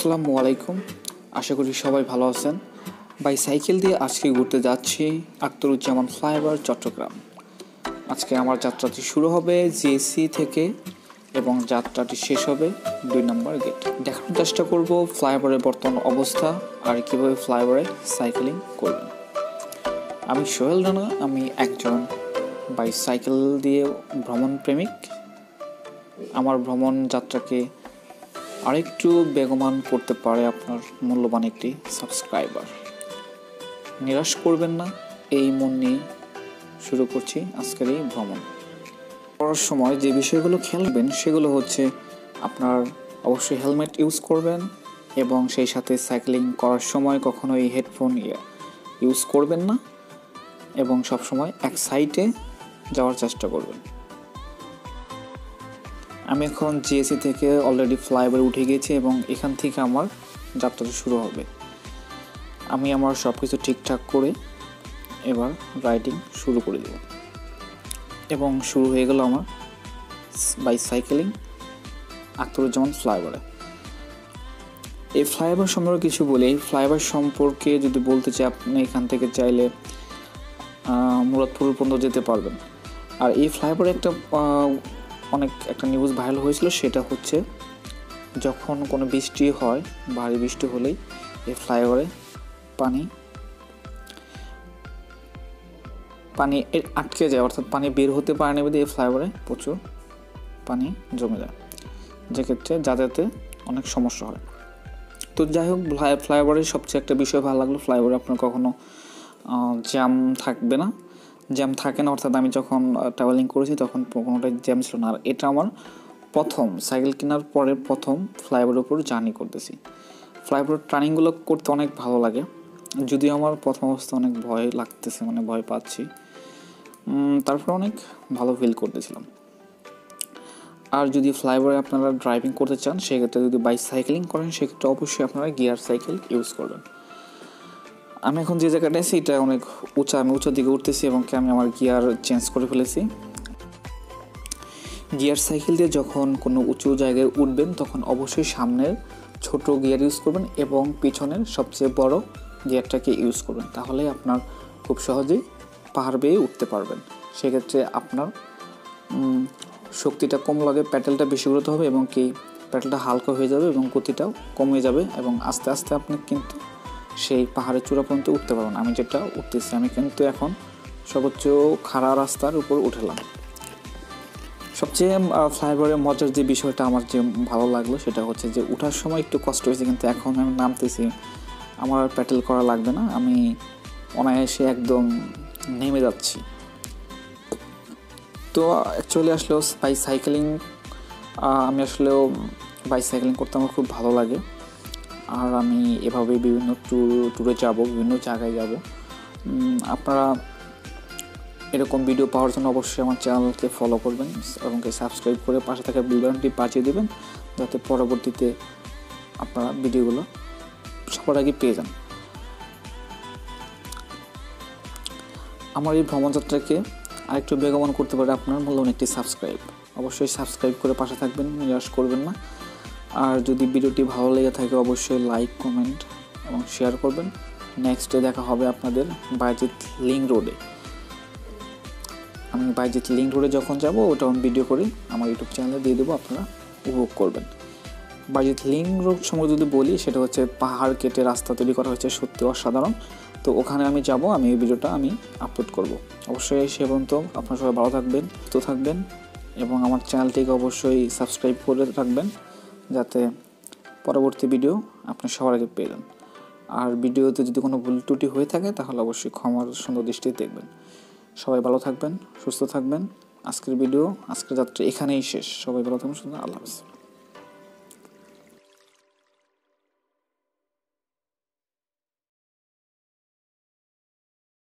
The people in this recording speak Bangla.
আসসালামু আলাইকুম, আশা করি সবাই ভালো আছেন। বাইসাইকেল দিয়ে আজকে ঘুরতে যাচ্ছি আখতারুজ্জামান ফ্লাইওভার চট্টগ্রাম। আজকে আমার যাত্রাটি শুরু হবে জিএসসি থেকে এবং যাত্রাটি শেষ হবে 2 নম্বর গেট। দেখানোর চেষ্টা করব ফ্লাইওভারের বর্তমান অবস্থা আর কীভাবে ফ্লাইওভারে সাইকেলিং করবেন। আমি সোহেল রানা, আমি একজন বাইসাইকেল দিয়ে ভ্রমণ প্রেমিক। আমার ভ্রমণ যাত্রাকে আরেকটু বেগবান করতে পারে আপনার মূল্যবান একটি সাবস্ক্রাইবার। নিরাশ করবেন না, এই মন নিয়ে শুরু করছি আজকের এই ভ্রমণ। করার সময় যে বিষয়গুলো খেলবেন সেগুলো হচ্ছে আপনার অবশ্যই হেলমেট ইউজ করবেন এবং সেই সাথে সাইক্লিং করার সময় কখনোই হেডফোন ইউজ করবেন না এবং সবসময় এক সাইডে যাওয়ার চেষ্টা করবেন। আমি এখন জিএসসি থেকে অলরেডি ফ্লাইওভারে উঠে গেছি এবং এখান থেকে আমার যাত্রাটা শুরু হবে। আমি আমার সব কিছু ঠিকঠাক করে এবার রাইডিং শুরু করে দেব এবং শুরু হয়ে গেল আমার বাইসাইকেলিং আখতারুজ্জামান ফ্লাইওভারে। এই ফ্লাইওভার সম্পর্কে কিছু বলি। এই ফ্লাইওভার সম্পর্কে যদি বলতে চাই, আপনি এখান থেকে চাইলে মুরাদপুর পর্যন্ত যেতে পারবেন। আর এই ফ্লাইওভারে একটা নিউজ ভাইরাল হয়েছিল, সেটা হচ্ছে যখন কোনো বৃষ্টি হয়, ভারী বৃষ্টি হলেই এই ফ্লাইওভারে পানি আটকে যায়, অর্থাৎ পানি বের হতে পারে না, এই ফ্লাইওভারে প্রচুর পানি জমে যায়, যেক্ষেত্রে যাতায়াতে অনেক সমস্যা হয়। তো যাই হোক, ফ্লাইওভারের সবচেয়ে একটা বিষয় ভালো লাগলো, ফ্লাইওভারে আপনার কখনো জ্যাম থাকবে না, জ্যাম থাকে না। অর্থাৎ আমি যখন ট্রাভেলিং করেছি তখন কোনোটাই জ্যাম ছিল না। আর এটা আমার প্রথম সাইকেল কেনার পরে প্রথম ফ্লাইওভারের উপর জার্নি করতেছি। ফ্লাইওভারের টার্নিংগুলো করতে অনেক ভালো লাগে, যদিও আমার প্রথম অবস্থা অনেক ভয় লাগতেছে, ভয় পাচ্ছি, তারপর অনেক ভালো ফিল করতেছিলাম। আর যদি ফ্লাইওভারে আপনারা ড্রাইভিং করতে চান, সেক্ষেত্রে যদি বাইসাইকেলিং করেন, সেক্ষেত্রে অবশ্যই আপনারা গিয়ার সাইকেল ইউজ করবেন। আমি এখন যে জায়গাটা আছি এটা অনেক উঁচা, আমি উঁচুর দিকে উঠতেছি এবং আমি আমার গিয়ার চেঞ্জ করে ফেলেছি। গিয়ার সাইকেল দিয়ে যখন কোনো উঁচু জায়গায় উঠবেন তখন অবশ্যই সামনের ছোট গিয়ার ইউজ করবেন এবং পিছনের সবচেয়ে বড় গিয়ারটাকে ইউজ করবেন, তাহলে আপনার খুব সহজেই পাহাড় বেয়ে উঠতে পারবেন। সেক্ষেত্রে আপনার শক্তিটা কম লাগে, প্যাডেলটা বেশি ঘুরতে হবে এবং প্যাডেলটা হালকা হয়ে যাবে এবং গতিটাও কমে যাবে এবং আস্তে আস্তে আপনি কিন্তু সেই পাহাড়ের চূড়া পর্যন্ত উঠতে পারবেন। আমি যেটা উঠতেছি, আমি কিন্তু এখন সর্বোচ্চ খাড়া রাস্তার উপর উঠলাম। সবচেয়ে ফ্লাইওভারের মজার যে বিষয়টা আমার যে ভালো লাগলো সেটা হচ্ছে যে ওঠার সময় একটু কষ্ট হয়েছে, কিন্তু এখন আমি নামতেছি, আমার প্যাডেল করা লাগবে না, আমি অনায়াসে একদম নেমে যাচ্ছি। তো অ্যাকচুয়ালি আসলেও বাইসাইকেলিং করতে আমার খুব ভালো লাগে। আর আমি এভাবে বিভিন্ন ট্যুরে যাব, বিভিন্ন জায়গায় যাব। আপনারা এরকম ভিডিও পাওয়ার জন্য অবশ্যই আমার চ্যানেলকে ফলো করবেন এবং সাবস্ক্রাইব করে পাশে থাকা বেল বাটনটি বাজিয়ে দেবেন, যাতে পরবর্তীতে আপনারা ভিডিওগুলো সবার আগে পেয়ে যান। আমার এই ভ্রমণযাত্রাকে আরেকটু বেগবান করতে পারে আপনার মূল্যবান একটি সাবস্ক্রাইব। অবশ্যই সাবস্ক্রাইব করে পাশে থাকবেন, নিরাশ করবেন না। আর যদি ভিডিওটি ভালো লেগে থাকে অবশ্যই লাইক, কমেন্ট এবং শেয়ার করবেন। নেক্সটে দেখা হবে আপনাদের বাইজিৎ লিংক রোডে। আমি বাইজিৎ লিংক রোডে যখন যাব ওটা আমি ভিডিও করে আমার ইউটিউব চ্যানেলে দিয়ে দেবো, আপনারা উপভোগ করবেন। বাইজিৎ লিংক রোড সম্পর্কে যদি বলি, সেটা হচ্ছে পাহাড় কেটে রাস্তা তৈরি করা হয়েছে, সত্যি অসাধারণ। তো ওখানে আমি যাব, আমি এই ভিডিওটা আপলোড করব। অবশ্যই সে পর্যন্ত আপনারা সবাই ভালো থাকবেন, সুস্থ থাকবেন এবং আমার চ্যানেলটিকে অবশ্যই সাবস্ক্রাইব করে রাখবেন, যাতে পরবর্তী ভিডিও আপনি সবার আগে পেয়ে যান। আর ভিডিওতে যদি কোনো ভুল ত্রুটি হয়ে থাকে তাহলে অবশ্যই ক্ষমার সুন্দর দৃষ্টিতে দেখবেন। সবাই ভালো থাকবেন, সুস্থ থাকবেন। আজকের যাত্রা এখানেই শেষ। সবাই ভালো থাকবেন, সুন্দর, আল্লাহ হাফেজ।